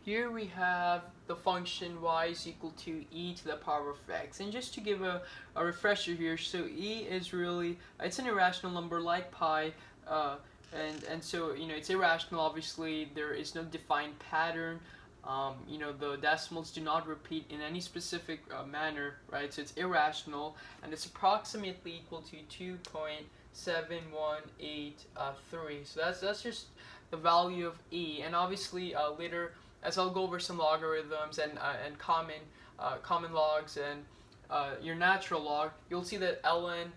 here we have the function y is equal to e to the power of x. And just to give a refresher here, so e is really, it's an irrational number like pi, and so, it's irrational. Obviously, there is no defined pattern. The decimals do not repeat in any specific manner, right? So it's irrational, and it's approximately equal to 2.7183. So that's just the value of e. And obviously, later, as I'll go over some logarithms and common logs and your natural log, you'll see that ln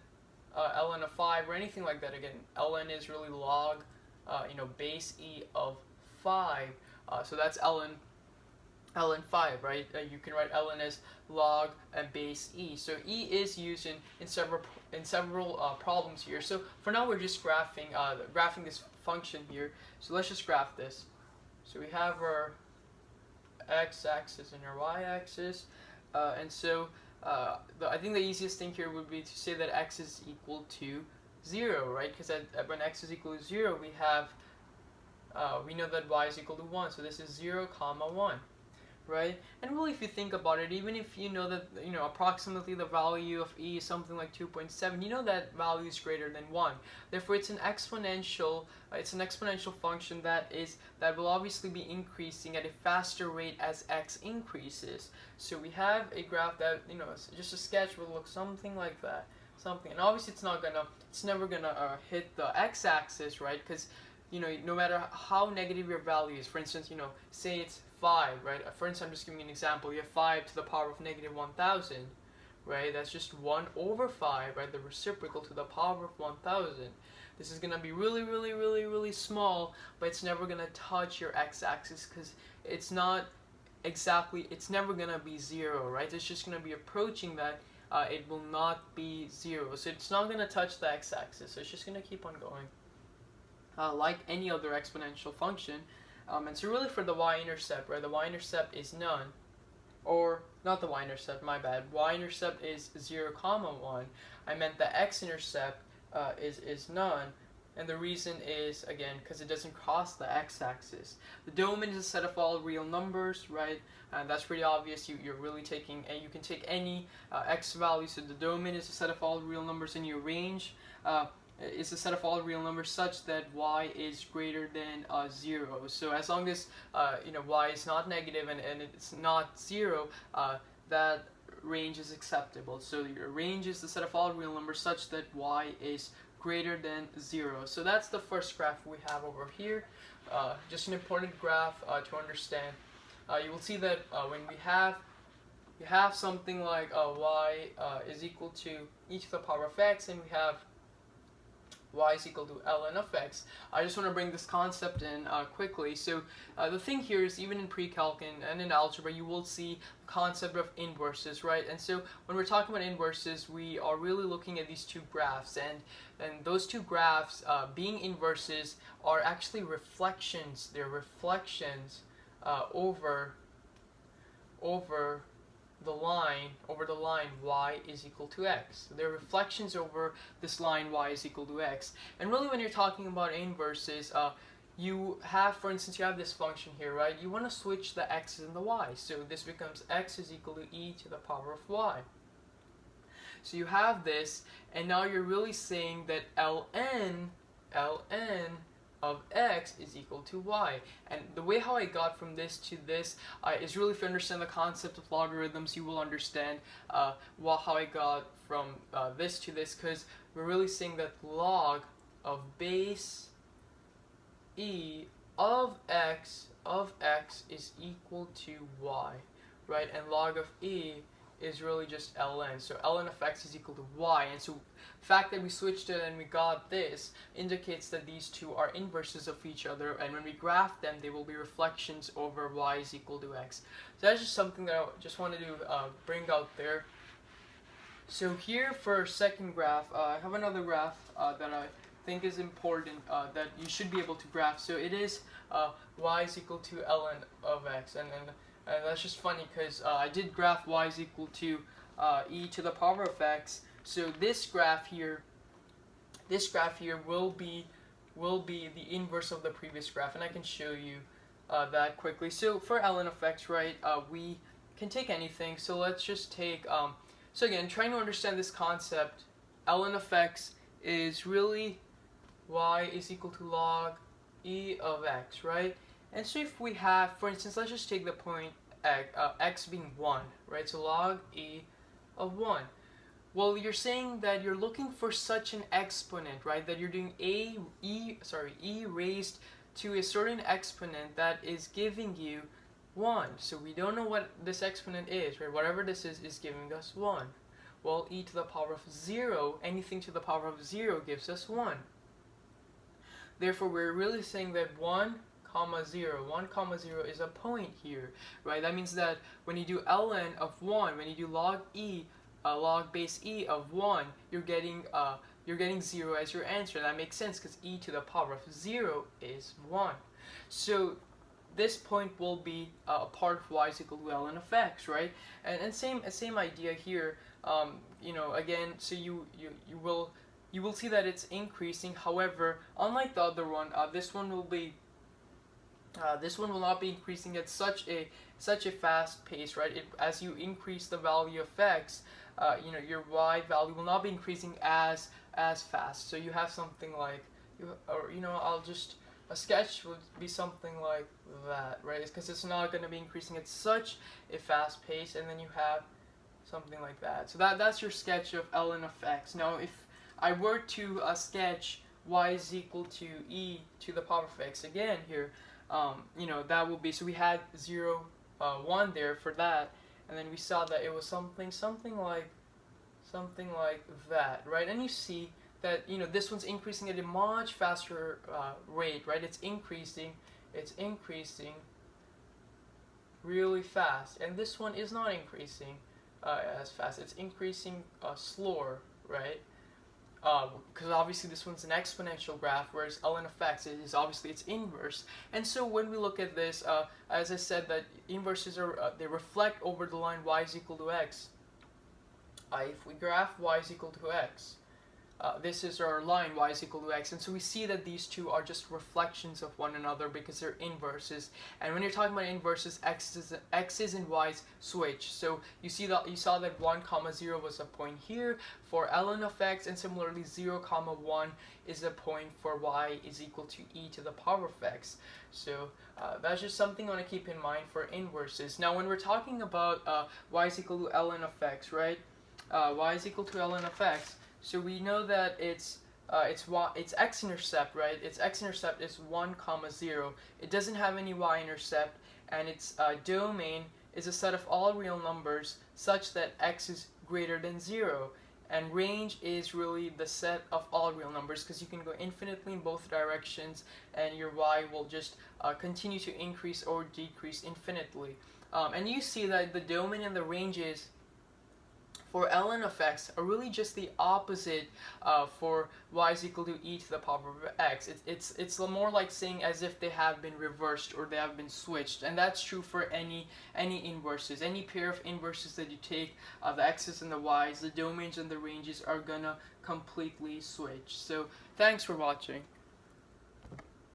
of 5 or anything like that. Again, ln is really log, base e of 5. So that's ln 5, right? You can write ln as log and base e. So e is used in several problems here. So for now, we're just graphing this function here. So let's just graph this. So we have our x-axis and our y-axis, and so I think the easiest thing here would be to say that x is equal to 0, right? Because when x is equal to 0, we know that y is equal to 1. So this is 0, 1. Right? And really, if you think about it, even if you know that approximately the value of e is something like 2.7, you know that value is greater than 1. Therefore, it's an exponential function that will obviously be increasing at a faster rate as x increases. So we have a graph that just a sketch will look something like that, and obviously it's never gonna hit the x-axis, right? Because no matter how negative your value is, for instance, say it's 5, right? For instance, I'm just giving you an example. You have 5 to the power of negative 1,000, right? That's just 1 over 5, right? The reciprocal to the power of 1,000. This is going to be really, really, really, really small, but it's never going to touch your x-axis because it's never going to be 0, right? It's just going to be approaching that. It will not be 0. So it's not going to touch the x-axis. So it's just going to keep on going. Like any other exponential function. And so really for the y-intercept, right, the y-intercept is none, or not the y-intercept, my bad, y-intercept is 0, 1. I meant the x-intercept is none, and the reason is, again, because it doesn't cross the x-axis. The domain is a set of all real numbers, right, and that's pretty obvious. You're really taking, and you can take any x value, so the domain is a set of all real numbers, and your range is a set of all real numbers such that y is greater than 0. So as long as y is not negative and it's not 0, that range is acceptable. So your range is the set of all real numbers such that y is greater than 0. So that's the first graph we have over here. Just an important graph to understand. You will see that when we have something like y is equal to e to the power of x, and we have y is equal to ln of x. I just want to bring this concept in quickly. So the thing here is, even in pre-calc and in algebra, you will see the concept of inverses, right? And so when we're talking about inverses, we are really looking at these two graphs, and those two graphs, being inverses, are actually reflections. They're reflections over the line y is equal to x. So there are reflections over this line y is equal to x. And really, when you're talking about inverses, you have, for instance, you have this function here, right? You want to switch the x's and the y's. So this becomes x is equal to e to the power of y. So you have this, and now you're really saying that ln of x is equal to y. And the way how I got from this to this is really, if you understand the concept of logarithms, you will understand how I got from this to this, because we're really saying that log of base e of x is equal to y, right? And log of e is really just ln. So ln of x is equal to y. And so the fact that we switched it and we got this indicates that these two are inverses of each other, and when we graph them, they will be reflections over y is equal to x. So that's just something that I just wanted to bring out there. So here for second graph, I have another graph that I think is important that you should be able to graph. So it is y is equal to ln of x, and that's just funny because I did graph y is equal to e to the power of x. So this graph here will be the inverse of the previous graph, and I can show you that quickly. So for ln of x, right, we can take anything. So let's just take, so again, trying to understand this concept, ln of x is really y is equal to log e of x, right? And so if we have, for instance, let's just take the point x being 1, right? So log e of 1. Well, you're saying that you're looking for such an exponent, right? That you're doing e raised to a certain exponent that is giving you 1. So we don't know what this exponent is, right? Whatever this is giving us 1. Well, e to the power of 0, anything to the power of 0 gives us 1. Therefore, we're really saying that 1, 0 is a point here, right? That means that when you do ln of 1, when you do log e, log base e of 1, you're getting 0 as your answer. That makes sense because e to the power of 0 is 1. So this point will be a part of y is equal to ln of x, right? And same idea here. You know, again, so you will see that it's increasing. However, unlike the other one, this one will not be increasing at such a fast pace, right? As you increase the value of x, you know, your y value will not be increasing as fast. So you have something like, a sketch would be something like that, right? Because it's not going to be increasing at such a fast pace, and then you have something like that. So that's your sketch of ln of x. Now, if I were to sketch y is equal to e to the power of x again here, you know, that will be, so we had 0, 1 there for that, and then we saw that it was something like that, right? And you see that, you know, this one's increasing at a much faster rate, right? It's increasing really fast, and this one is not increasing as fast. It's increasing slower, right? Because obviously this one's an exponential graph, whereas ln of x is obviously its inverse. And so when we look at this, as I said, that inverses are they reflect over the line y is equal to x. If we graph y is equal to x, this is our line y is equal to x, and so we see that these two are just reflections of one another because they're inverses. And when you're talking about inverses, x's and y's switch. So you saw that 1, 0 was a point here for ln of x, and similarly 0, 1 is a point for y is equal to e to the power of x. So that's just something you want to keep in mind for inverses. Now, when we're talking about y is equal to ln of x, right? Y is equal to ln of x. So we know that it's x-intercept, right? Its x-intercept is 1, 0. It doesn't have any y-intercept, and its domain is a set of all real numbers such that x is greater than 0. And range is really the set of all real numbers, because you can go infinitely in both directions, and your y will just continue to increase or decrease infinitely. And you see that the domain and the ranges for ln of x are really just the opposite for y is equal to e to the power of x. It's more like saying as if they have been reversed or they have been switched, and that's true for any inverses. Any pair of inverses that you take, the x's and the y's, the domains and the ranges are gonna completely switch. So thanks for watching.